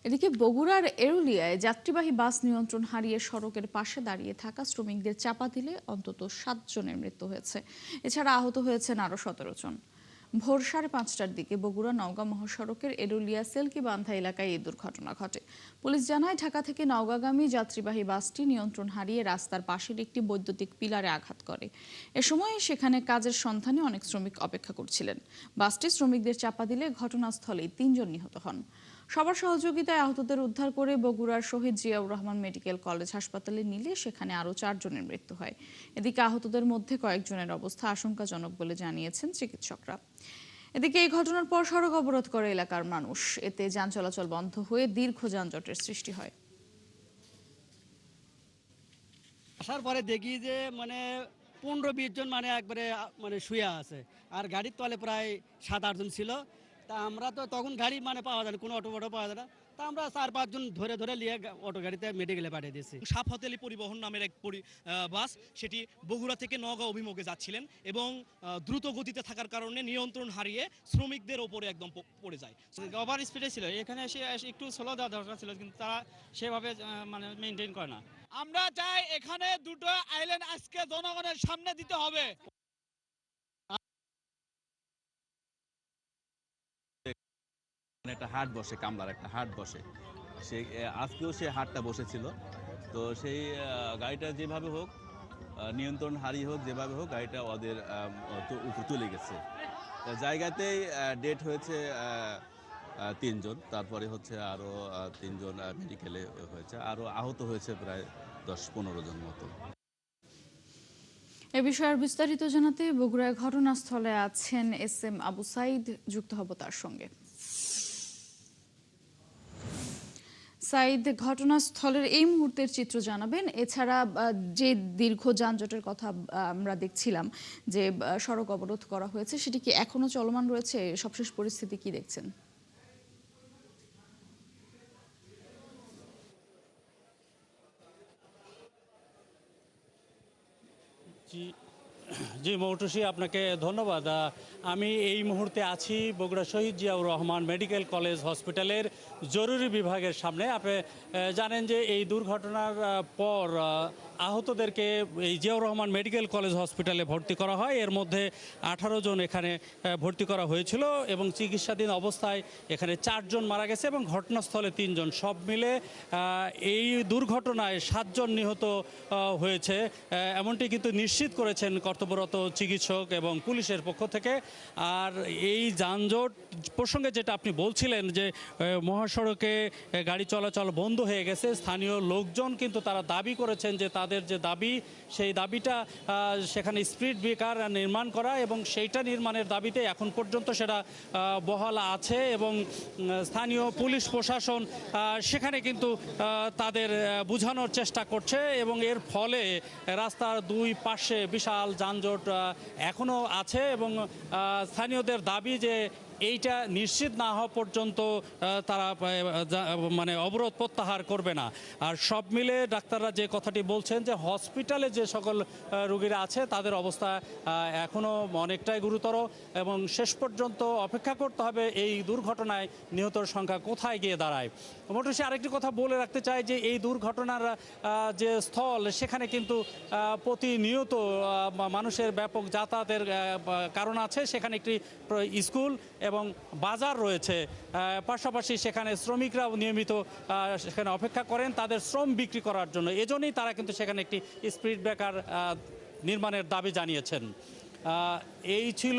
এদিকে বগুড়ার এরুলিয়ায় যাত্রীবাহী বাস নিয়ন্ত্রণ হারিয়ে সড়কের পাশে দাঁড়িয়ে থাকা শ্রমিকদের চাপা দিলে অন্তত 7 জনের মৃত্যু হয়েছে। এছাড়া আহত হয়েছেন আরও 17 জন। ভোর 5:30টার দিকে বগুড়া নওগাঁ মহাসড়কের এরুলিয়া সেলকিবান্ধা এলাকায় এই দুর্ঘটনা ঘটে। পুলিশ জানায়, ঢাকা থেকে নওগাঁগামী যাত্রীবাহী বাসটি নিয়ন্ত্রণ হারিয়ে রাস্তার পাশের একটি বৈদ্যুতিক পিলারে আঘাত করে। এ সময় সেখানে কাজের সন্ধানে অনেক শ্রমিক অপেক্ষা করছিলেন। বাসটি শ্রমিকদের চাপা দিলে ঘটনাস্থলেই 3 জন নিহত হন। সবার সহযোগিতায় আহতদের উদ্ধার করে বগুড়ার শহীদ জিয়াউর রহমান মেডিকেল কলেজ হাসপাতালে নিলে সেখানে আরও 4 জনের মৃত্যু হয়। এদিকে আহতদের মধ্যে কয়েকজনের অবস্থা আশঙ্কাজনক বলে জানিয়েছেন চিকিৎসকরা। এদিকে এই ঘটনার পর সড়ক অবরোধ করে এলাকার মানুষ। এতে যান চলাচল বন্ধ হয়ে দীর্ঘ যানজটের সৃষ্টি হয়। আসার পরে দেখি যে 15-20 জন একবারে শুয়ে আছে, আর গাড়ির তলে প্রায় 7-8 জন ছিল। তা আমরা তো তখন গাড়ি পাওয়া যায় না, কোনো অটো পাওয়া যায় না। তা আমরা 4-5 জন ধরে ধরে নিয়ে অটো গাড়িতে মেডিকেলে পাঠিয়ে দিয়েছি। সাফাতেলি পরিবহন নামের এক বাস, সেটি বগুড়া থেকে নওগাঁ অভিমুখে যাচ্ছিলেন এবং দ্রুত গতিতে থাকার কারণে নিয়ন্ত্রণ হারিয়ে শ্রমিকদের ওপরে একদম পড়ে যায়। ওভার স্পিডে ছিল, এখানে এসে একটু স্লো দেওয়া দরকার ছিল, কিন্তু তারা সেভাবে মেনটেন করে না। আমরা চাই এখানে দুটো আইল্যান্ড আজকে জনগণের সামনে দিতে হবে। একটা হাট বসে, কামলার একটা হাট বসে, সে আজকেও সে হাটটা বসেছিল। তো সেই গাড়িটা যেভাবে হোক, নিয়ন্ত্রণ হারিয়ে হোক, যেভাবে হোক গাড়িটা ওদের উপর চলে গেছে। জায়গাতেই ডেথ হয়েছে 3 জন, তারপরে হচ্ছে আরও 3 জন মেডিকেলে হয়েছে, আরও আহত হয়েছে প্রায় 10-15 জন মতো। এ বিষয়ে বিস্তারিত জানাতে বগুড়ায় ঘটনাস্থলে আছেন SM আবু সাইদ, যুক্ত হব তার সঙ্গে। সাইদ, ঘটনাস্থলের এই মুহূর্তের চিত্র জানাবেন। এছাড়া যে দীর্ঘ যানজটের কথা আমরা দেখছিলাম, যে সড়ক অবরোধ করা হয়েছে, সেটি কি এখনো চলমান রয়েছে? সবশেষ পরিস্থিতি কি দেখছেন? জি মৌটুসী, আপনাকে ধন্যবাদ। আমি এই মুহূর্তে আছি বগুড়া শহীদ জিয়াউর রহমান মেডিকেল কলেজ হসপিটালের জরুরি বিভাগের সামনে। আপনি জানেন যে এই দুর্ঘটনার পর আহতদেরকে এই জিয়াউর রহমান মেডিকেল কলেজ হসপিটালে ভর্তি করা হয়। এর মধ্যে 18 জন এখানে ভর্তি করা হয়েছিল এবং চিকিৎসাধীন অবস্থায় এখানে 4 জন মারা গেছে এবং ঘটনাস্থলে 3 জন। সব মিলে এই দুর্ঘটনায় 7 জন নিহত হয়েছে, এমনটি কিন্তু নিশ্চিত করেছেন কর্তব্যরত চিকিৎসক এবং পুলিশের পক্ষ থেকে। আর এই যানজট প্রসঙ্গে যেটা আপনি বলছিলেন, যে মহাসড়কে গাড়ি চলাচল বন্ধ হয়ে গেছে, স্থানীয় লোকজন কিন্তু তারা দাবি করেছেন যে তাদের যে দাবি, সেই দাবিটা সেখানে স্পিড ব্রেকার নির্মাণ করা, এবং সেইটা নির্মাণের দাবিতে এখন পর্যন্ত সেটা বহাল আছে এবং স্থানীয় পুলিশ প্রশাসন সেখানে কিন্তু তাদের বোঝানোর চেষ্টা করছে এবং এর ফলে রাস্তার দুই পাশে বিশাল যানজট এখনও আছে এবং স্থানীয়দের দাবি যে এইটা নিশ্চিত না হওয়া পর্যন্ত তারা অবরোধ প্রত্যাহার করবে না। আর সব মিলে ডাক্তাররা যে কথাটি বলছেন, যে হসপিটালে যে সকল রোগীরা আছে তাদের অবস্থা এখনও অনেকটাই গুরুতর এবং শেষ পর্যন্ত অপেক্ষা করতে হবে এই দুর্ঘটনায় নিহতর সংখ্যা কোথায় গিয়ে দাঁড়ায়। মোটরসি, আরেকটি কথা বলে রাখতে চাই যে এই দুর্ঘটনার যে স্থল, সেখানে কিন্তু প্রতিনিয়ত মানুষের ব্যাপক যাতায়াতের কারণ আছে। সেখানে একটি স্কুল এবং বাজার রয়েছে, পাশাপাশি সেখানে শ্রমিকরাও নিয়মিত সেখানে অপেক্ষা করেন তাদের শ্রম বিক্রি করার জন্য। এজন্যই তারা কিন্তু সেখানে একটি স্পিড ব্রেকার নির্মাণের দাবি জানিয়েছেন। এই ছিল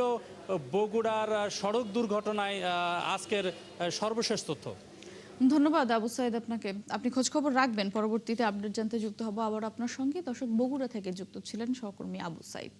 বগুড়ার সড়ক দুর্ঘটনায় আজকের সর্বশেষ তথ্য। ধন্যবাদ আবু সাইদ আপনাকে। আপনি খোঁজখবর রাখবেন, পরবর্তীতে আপডেট জানতে যুক্ত হব আবার আপনার সঙ্গে। দর্শক, বগুড়া থেকে যুক্ত ছিলেন সহকর্মী আবু সাইদ।